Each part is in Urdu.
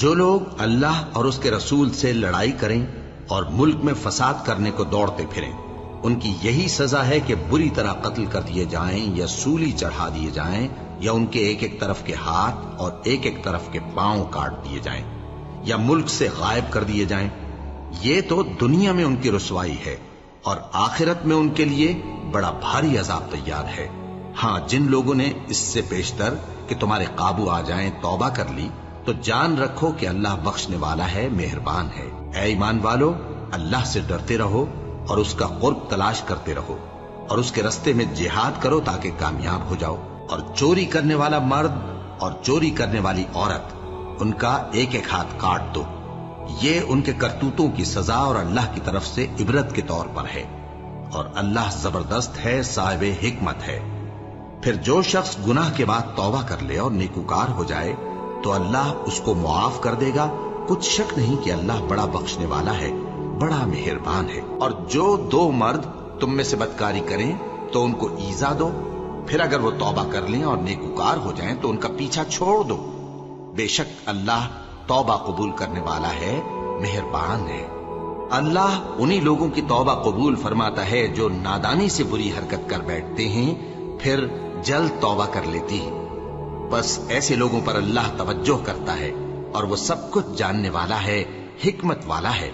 جو لوگ اللہ اور اس کے رسول سے لڑائی کریں اور ملک میں فساد کرنے کو دوڑتے پھریں، ان کی یہی سزا ہے کہ بری طرح قتل کر دیے جائیں یا سولی چڑھا دیے جائیں یا ان کے ایک ایک طرف کے ہاتھ اور ایک ایک طرف کے پاؤں کاٹ دیے جائیں یا ملک سے غائب کر دیے جائیں۔ یہ تو دنیا میں ان کی رسوائی ہے، اور آخرت میں ان کے لیے بڑا بھاری عذاب تیار ہے۔ ہاں، جن لوگوں نے اس سے پیشتر کہ تمہارے قابو آ جائیں توبہ کر لی، تو جان رکھو کہ اللہ بخشنے والا ہے، مہربان ہے۔ اے ایمان والو، اللہ سے ڈرتے رہو اور اس کا قرب تلاش کرتے رہو، اور اس کے رستے میں جہاد کرو تاکہ کامیاب ہو جاؤ۔ اور چوری کرنے والا مرد اور چوری کرنے والی عورت، ان کا ایک ایک ہاتھ کاٹ دو۔ یہ ان کے کرتوتوں کی سزا اور اللہ کی طرف سے عبرت کے طور پر ہے، اور اللہ زبردست ہے، صاحب حکمت ہے۔ پھر جو شخص گناہ کے بعد توبہ کر لے اور نیکوکار ہو جائے تو اللہ اس کو معاف کر دے گا۔ کچھ شک نہیں کہ اللہ بڑا بخشنے والا ہے، بڑا مہربان ہے۔ اور جو دو مرد تم میں سے بدکاری کریں تو ان کو ایذا دو، پھر اگر وہ توبہ کر لیں اور نیکوکار ہو جائیں تو ان کا پیچھا چھوڑ دو۔ بے شک اللہ توبہ قبول کرنے والا ہے، مہربان ہے۔ اللہ انہی لوگوں کی توبہ قبول فرماتا ہے جو نادانی سے بری حرکت کر بیٹھتے ہیں پھر جلد توبہ کر لیتی ہیں۔ بس ایسے لوگوں پر اللہ توجہ کرتا ہے، اور وہ سب کچھ جاننے والا ہے، حکمت والا ہے۔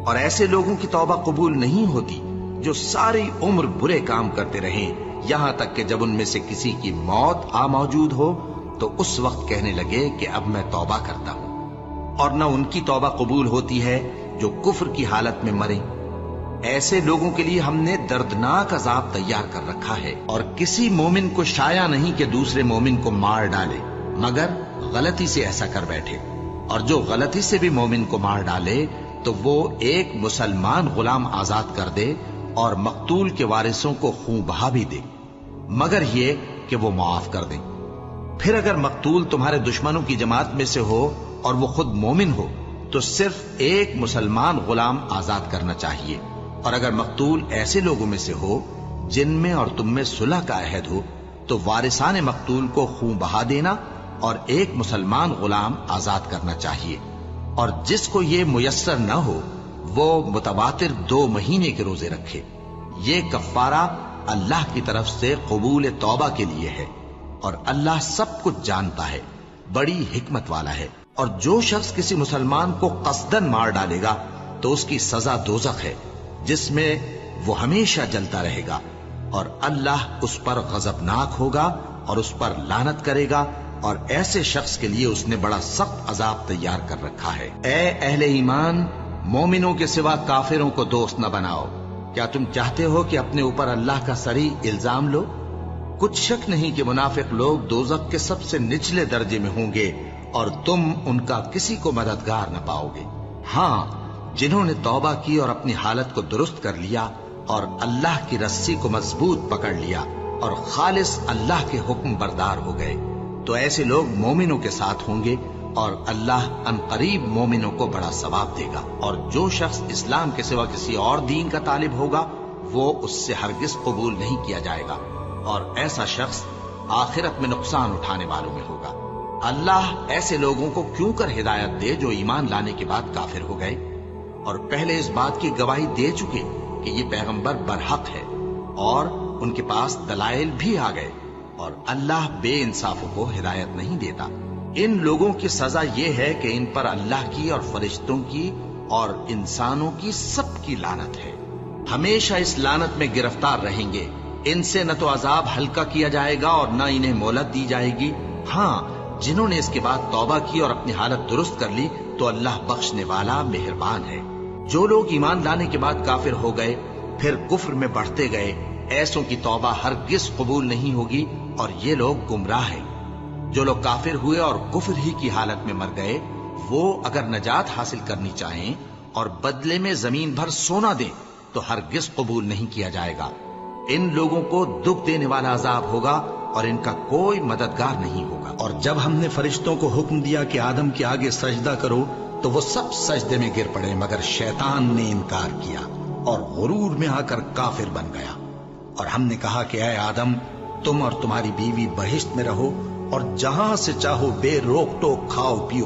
اور ایسے لوگوں کی توبہ قبول نہیں ہوتی جو ساری عمر برے کام کرتے رہیں، یہاں تک کہ جب ان میں سے کسی کی موت آ موجود ہو تو اس وقت کہنے لگے کہ اب میں توبہ کرتا ہوں۔ اور نہ ان کی توبہ قبول ہوتی ہے جو کفر کی حالت میں مریں۔ ایسے لوگوں کے لیے ہم نے دردناک عذاب تیار کر رکھا ہے، اور کسی مومن کو شایع نہیں کہ دوسرے مومن کو مار ڈالے مگر غلطی سے ایسا کر بیٹھے، اور جو غلطی سے بھی مومن کو مار ڈالے تو وہ ایک مسلمان غلام آزاد کر دے اور مقتول کے وارثوں کو خون بہا بھی دے، مگر یہ کہ وہ معاف کر دیں۔ پھر اگر مقتول تمہارے دشمنوں کی جماعت میں سے ہو اور وہ خود مومن ہو تو صرف ایک مسلمان غلام آزاد کرنا چاہیے، اور اگر مقتول ایسے لوگوں میں سے ہو جن میں اور تم میں صلح کا عہد ہو تو وارثان مقتول کو خون بہا دینا اور ایک مسلمان غلام آزاد کرنا چاہیے۔ اور جس کو یہ میسر نہ ہو وہ متواتر 2 مہینے کے روزے رکھے۔ یہ کفارہ اللہ کی طرف سے قبول توبہ کے لیے ہے، اور اللہ سب کچھ جانتا ہے، بڑی حکمت والا ہے۔ اور جو شخص کسی مسلمان کو قصدن مار ڈالے گا تو اس کی سزا دوزخ ہے، جس میں وہ ہمیشہ جلتا رہے گا، اور اللہ اس پر غضبناک ہوگا اور اس پر لعنت کرے گا، اور ایسے شخص کے لیے اس نے بڑا سخت عذاب تیار کر رکھا ہے۔ اے اہل ایمان، مومنوں کے سوا کافروں کو دوست نہ بناؤ۔ کیا تم چاہتے ہو کہ اپنے اوپر اللہ کا صریح الزام لو؟ کچھ شک نہیں کہ منافق لوگ دوزخ کے سب سے نچلے درجے میں ہوں گے، اور تم ان کا کسی کو مددگار نہ پاؤ گے۔ ہاں، جنہوں نے توبہ کی اور اپنی حالت کو درست کر لیا اور اللہ کی رسی کو مضبوط پکڑ لیا اور خالص اللہ کے حکم بردار ہو گئے تو ایسے لوگ مومنوں کے ساتھ ہوں گے، اور اللہ عنقریب مومنوں کو بڑا ثواب دے گا۔ اور جو شخص اسلام کے سوا کسی اور دین کا طالب ہوگا وہ اس سے ہرگز قبول نہیں کیا جائے گا، اور ایسا شخص آخرت میں نقصان اٹھانے والوں میں ہوگا۔ اللہ ایسے لوگوں کو کیوں کر ہدایت دے جو ایمان لانے کے بعد کافر ہو گئے اور پہلے اس بات کی گواہی دے چکے کہ یہ پیغمبر برحق ہے، اور ان کے پاس دلائل بھی آ گئے، اور اللہ بے انصافوں کو ہدایت نہیں دیتا۔ ان لوگوں کی سزا یہ ہے کہ ان پر اللہ کی اور فرشتوں کی اور انسانوں کی سب کی لعنت ہے، ہمیشہ اس لعنت میں گرفتار رہیں گے۔ ان سے نہ تو عذاب ہلکا کیا جائے گا اور نہ انہیں مہلت دی جائے گی۔ ہاں، جنہوں نے اس کے بعد توبہ کی اور اپنی حالت درست کر لی تو اللہ بخشنے والا مہربان ہے۔ جو لوگ ایمان لانے کے بعد کافر ہو گئے پھر کفر میں بڑھتے گئے، ایسوں کی توبہ ہرگز قبول نہیں ہوگی، اور یہ لوگ گمراہ ہیں۔ جو لوگ کافر ہوئے اور کفر ہی کی حالت میں مر گئے، وہ اگر نجات حاصل کرنی چاہیں اور بدلے میں زمین بھر سونا دیں تو ہرگز قبول نہیں کیا جائے گا۔ ان لوگوں کو دکھ دینے والا عذاب ہوگا اور ان کا کوئی مددگار نہیں ہوگا۔ اور جب ہم نے فرشتوں کو حکم دیا کہ آدم کے آگے سجدہ کرو تو وہ سب سجدے میں گر پڑے، مگر شیطان نے انکار کیا اور غرور میں آ کر کافر بن گیا۔ اور ہم نے کہا کہ اے آدم، تم اور تمہاری بیوی بہشت میں رہو اور جہاں سے چاہو بے روک ٹوک کھاؤ پیو،